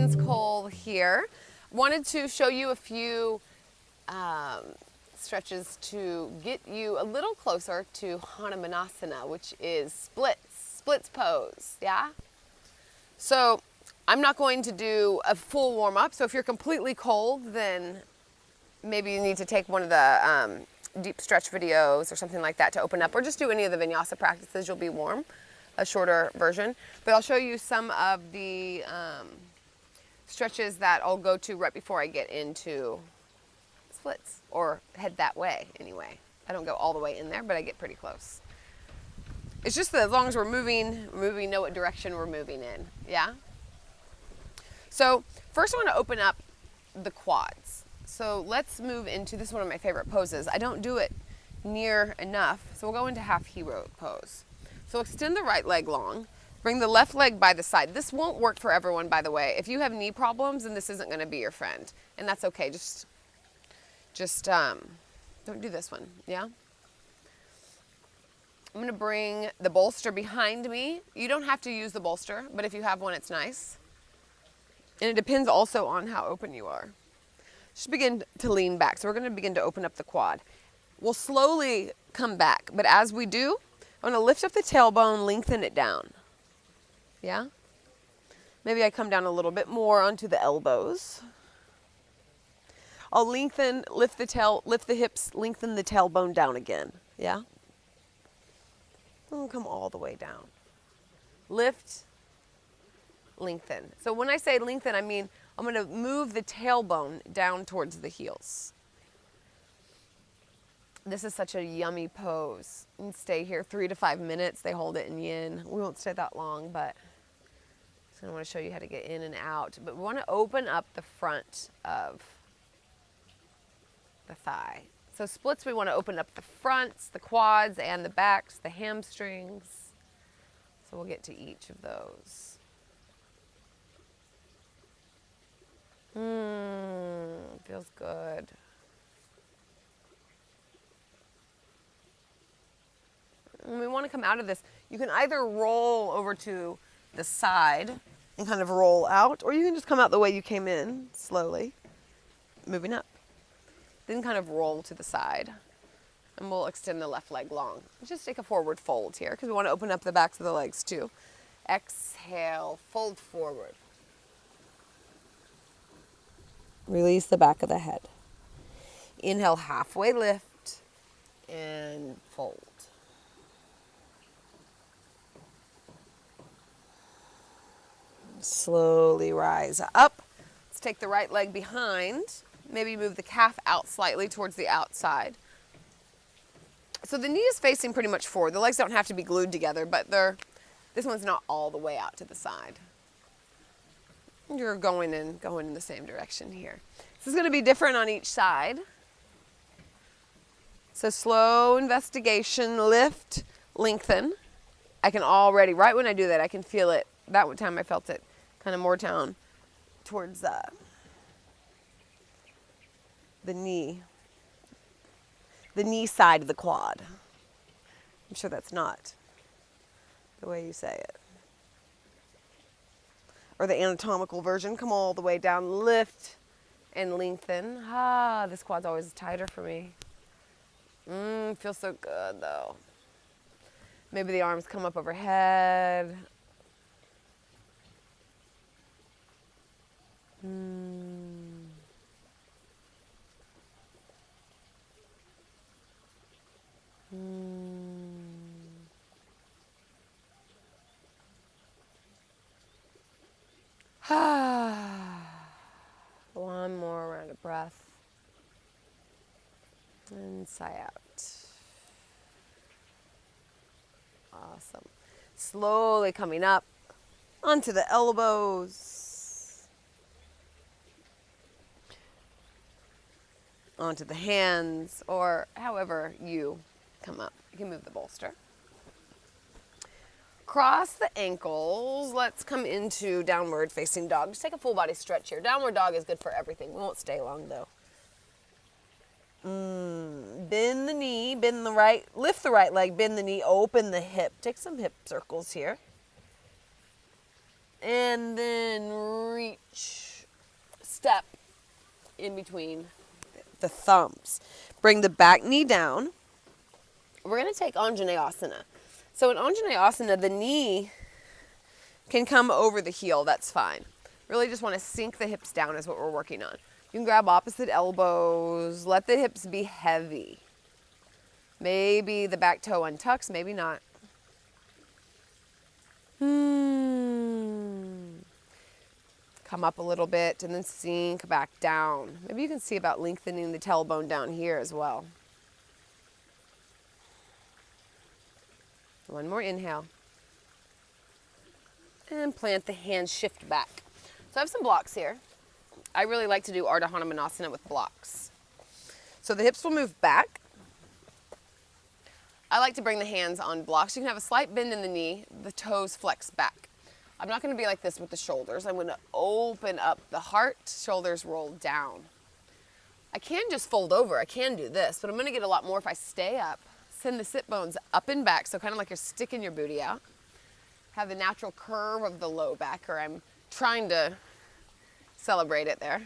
Friends Cole here. Wanted to show you a few stretches to get you a little closer to Hanumanasana, which is splits pose, yeah? So I'm not going to do a full warm-up, so if you're completely cold, then maybe you need to take one of the deep stretch videos or something like that to open up, or just do any of the vinyasa practices. You'll be warm, a shorter version. But I'll show you some of the stretches that I'll go to right before I get into splits, or head that way anyway. I don't go all the way in there, but I get pretty close. It's just that as long as we're moving, know what direction we're moving in, yeah? So first I want to open up the quads. So let's move into, this is one of my favorite poses. I don't do it near enough, so we'll go into half hero pose. So extend the right leg long, bring the left leg by the side. This won't work for everyone, by the way. If you have knee problems, then this isn't going to be your friend, and that's okay. Just don't do this one, yeah? I'm going to bring the bolster behind me. You don't have to use the bolster, but if you have one, it's nice. And it depends also on how open you are. Just begin to lean back. So we're going to begin to open up the quad. We'll slowly come back, but as we do, I'm going to lift up the tailbone, lengthen it down. Yeah? Maybe I come down a little bit more onto the elbows. I'll lengthen, lift the hips, lengthen the tailbone down again. Yeah? And come all the way down. Lift, lengthen. So when I say lengthen, I mean I'm going to move the tailbone down towards the heels. This is such a yummy pose. You can stay here 3 to 5 minutes. They hold it in yin. We won't stay that long, but I want to show you how to get in and out. But we want to open up the front of the thigh. So splits, we want to open up the fronts, the quads, and the backs, the hamstrings. So we'll get to each of those. Feels good. And we want to come out of this. You can either roll over to the side and kind of roll out, or you can just come out the way you came in, slowly, moving up. Then kind of roll to the side. And we'll extend the left leg long. Just take a forward fold here, because we want to open up the backs of the legs too. Exhale, fold forward. Release the back of the head. Inhale, halfway lift, and fold. Slowly rise up. Let's take the right leg behind. Maybe move the calf out slightly towards the outside. So the knee is facing pretty much forward. The legs don't have to be glued together, but this one's not all the way out to the side. You're going in the same direction here. This is going to be different on each side. So slow investigation, lift, lengthen. I can already, right when I do that, I can feel it. That one time I felt it kind of more down towards the knee side of the quad. I'm sure that's not the way you say it. Or the anatomical version, come all the way down, lift and lengthen. This quad's always tighter for me. Feels so good though. Maybe the arms come up overhead. One more round of breath. And sigh out. Awesome. Slowly coming up onto the elbows. Onto the hands, or however you come up. You can move the bolster. Cross the ankles. Let's come into downward facing dog. Just take a full body stretch here. Downward dog is good for everything. We won't stay long though. Bend the knee, bend the right, lift the right leg, bend the knee, open the hip. Take some hip circles here. And then reach, step in between the thumbs. Bring the back knee down. We're going to take Anjaneyasana. So in Anjaneyasana, the knee can come over the heel. That's fine. Really just want to sink the hips down is what we're working on. You can grab opposite elbows. Let the hips be heavy. Maybe the back toe untucks, maybe not. Come up a little bit and then sink back down. Maybe you can see about lengthening the tailbone down here as well. One more inhale. And plant the hands, shift back. So I have some blocks here. I really like to do Ardha Hanumanasana with blocks. So the hips will move back. I like to bring the hands on blocks. You can have a slight bend in the knee, the toes flex back. I'm not going to be like this with the shoulders. I'm going to open up the heart, shoulders roll down. I can just fold over. I can do this, but I'm going to get a lot more if I stay up. Send the sit bones up and back, so kind of like you're sticking your booty out. Have the natural curve of the low back, or I'm trying to celebrate it there.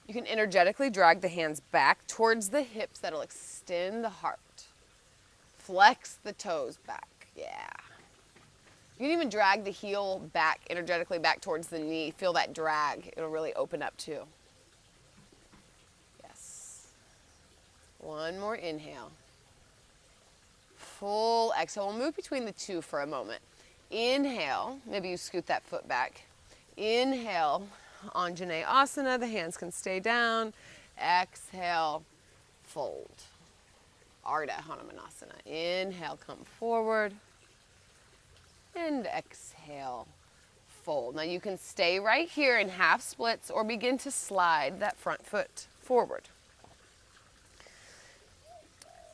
You can energetically drag the hands back towards the hips. That'll extend the heart. Flex the toes back. Yeah. You can even drag the heel back, energetically back towards the knee. Feel that drag. It'll really open up too. Yes. One more inhale. Full exhale. We'll move between the two for a moment. Inhale. Maybe you scoot that foot back. Inhale. Anjaneyasana. The hands can stay down. Exhale. Fold. Ardha Hanumanasana. Inhale. Come forward. And exhale, fold. Now you can stay right here in half splits or begin to slide that front foot forward.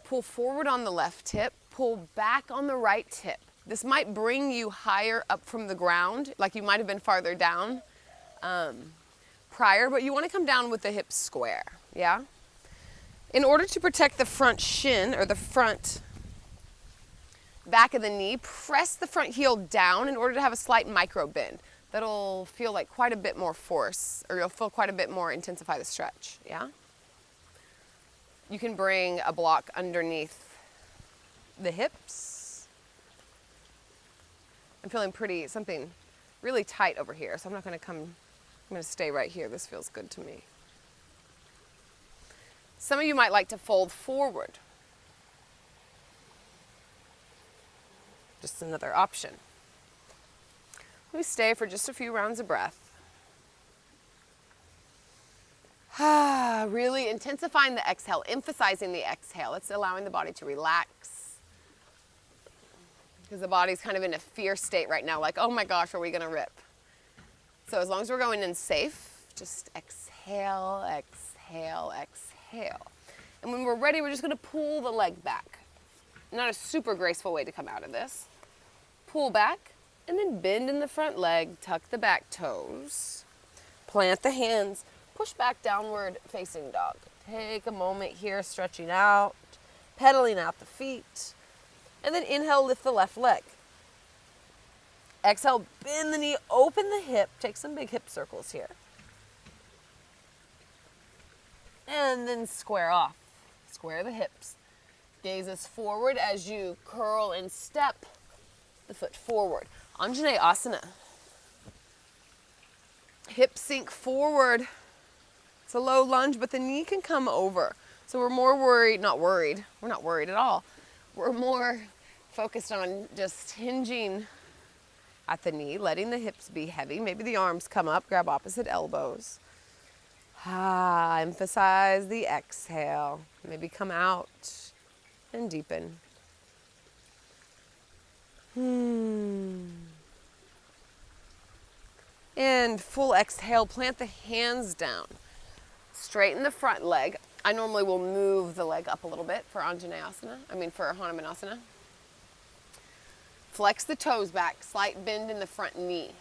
Pull forward on the left hip, pull back on the right hip. This might bring you higher up from the ground, like you might have been farther down prior, but you want to come down with the hips square, yeah? In order to protect the front shin or the front back of the knee, press the front heel down in order to have a slight micro bend. That'll feel like quite a bit more force, or you'll feel quite a bit more intensify the stretch, yeah? You can bring a block underneath the hips. I'm feeling something really tight over here, so I'm going to stay right here. This feels good to me. Some of you might like to fold forward. Just another option. We stay for just a few rounds of breath. Really intensifying the exhale, emphasizing the exhale. It's allowing the body to relax. Because the body's kind of in a fear state right now, like, oh my gosh, are we going to rip? So as long as we're going in safe, just exhale, exhale, exhale. And when we're ready, we're just going to pull the leg back. Not a super graceful way to come out of this. Pull back, and then bend in the front leg, tuck the back toes, plant the hands, push back downward facing dog. Take a moment here, stretching out, pedaling out the feet, and then inhale, lift the left leg. Exhale, bend the knee, open the hip, take some big hip circles here. And then square off, square the hips. Gazes forward as you curl and step the foot forward. Anjaneyasana. Hips sink forward. It's a low lunge, but the knee can come over. So we're more worried, we're not worried at all. We're more focused on just hinging at the knee, letting the hips be heavy. Maybe the arms come up, grab opposite elbows. Emphasize the exhale. Maybe come out and deepen. And full exhale, plant the hands down. Straighten the front leg. I normally will move the leg up a little bit for for Hanumanasana. Flex the toes back, slight bend in the front knee.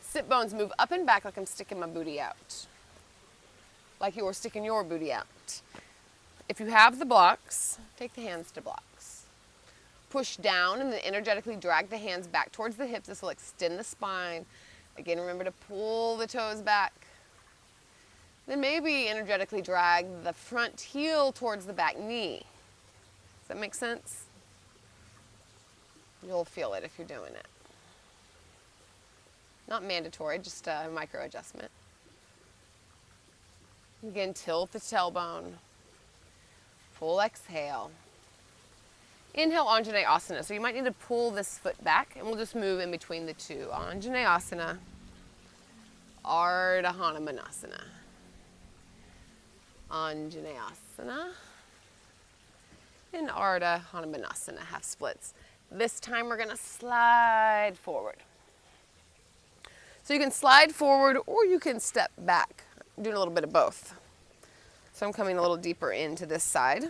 Sit bones move up and back like I'm sticking my booty out. Like you're sticking your booty out. If you have the blocks, take the hands to blocks. push down and then energetically drag the hands back towards the hips. This will extend the spine. Again, remember to pull the toes back. Then maybe energetically drag the front heel towards the back knee. Does that make sense? You'll feel it if you're doing it. Not mandatory, just a micro adjustment. Again, tilt the tailbone. Full exhale. Inhale, Anjaneyasana. So you might need to pull this foot back, and we'll just move in between the two. Anjaneyasana, Ardha Hanumanasana. Anjaneyasana, and Ardha Hanumanasana, half splits. This time we're gonna slide forward. So you can slide forward or you can step back. I'm doing a little bit of both. So I'm coming a little deeper into this side.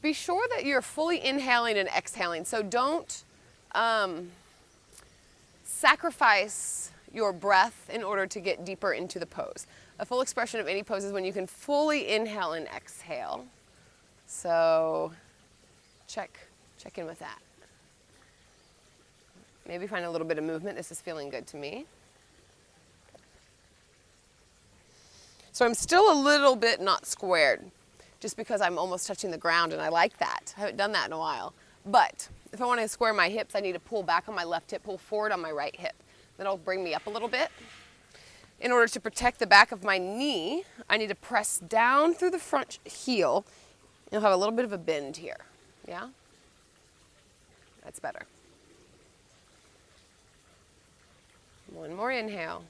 Be sure that you're fully inhaling and exhaling. So don't sacrifice your breath in order to get deeper into the pose. A full expression of any pose is when you can fully inhale and exhale. So check in with that. Maybe find a little bit of movement. This is feeling good to me. So I'm still a little bit not squared, just because I'm almost touching the ground, and I like that. I haven't done that in a while. But if I want to square my hips, I need to pull back on my left hip, pull forward on my right hip. That'll bring me up a little bit. In order to protect the back of my knee, I need to press down through the front heel. You'll have a little bit of a bend here. Yeah? That's better. One more inhale.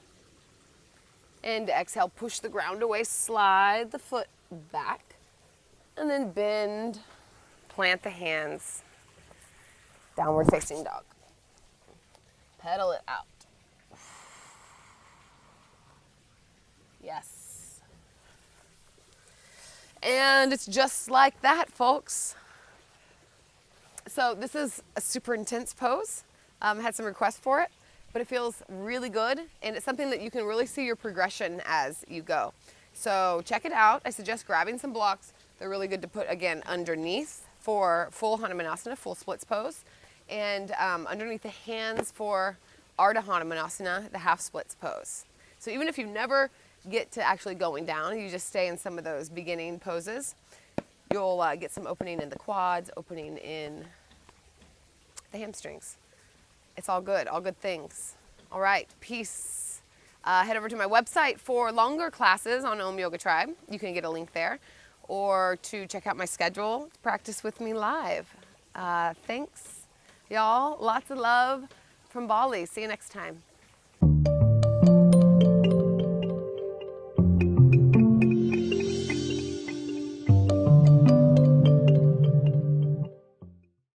And exhale, push the ground away, slide the foot back, and then bend, plant the hands, downward facing dog. Pedal it out. Yes. And it's just like that, folks. So this is a super intense pose. Had some requests for it, but it feels really good, and it's something that you can really see your progression as you go. So check it out. I suggest grabbing some blocks. They're really good to put, again, underneath for full Hanumanasana, full splits pose, and underneath the hands for Ardha Hanumanasana, the half splits pose. So even if you never get to actually going down, you just stay in some of those beginning poses, you'll get some opening in the quads, opening in the hamstrings. It's all good things. All right, peace. Head over to my website for longer classes on Om Yoga Tribe. You can get a link there, or to check out my schedule to practice with me live. Thanks, y'all. Lots of love from Bali. See you next time.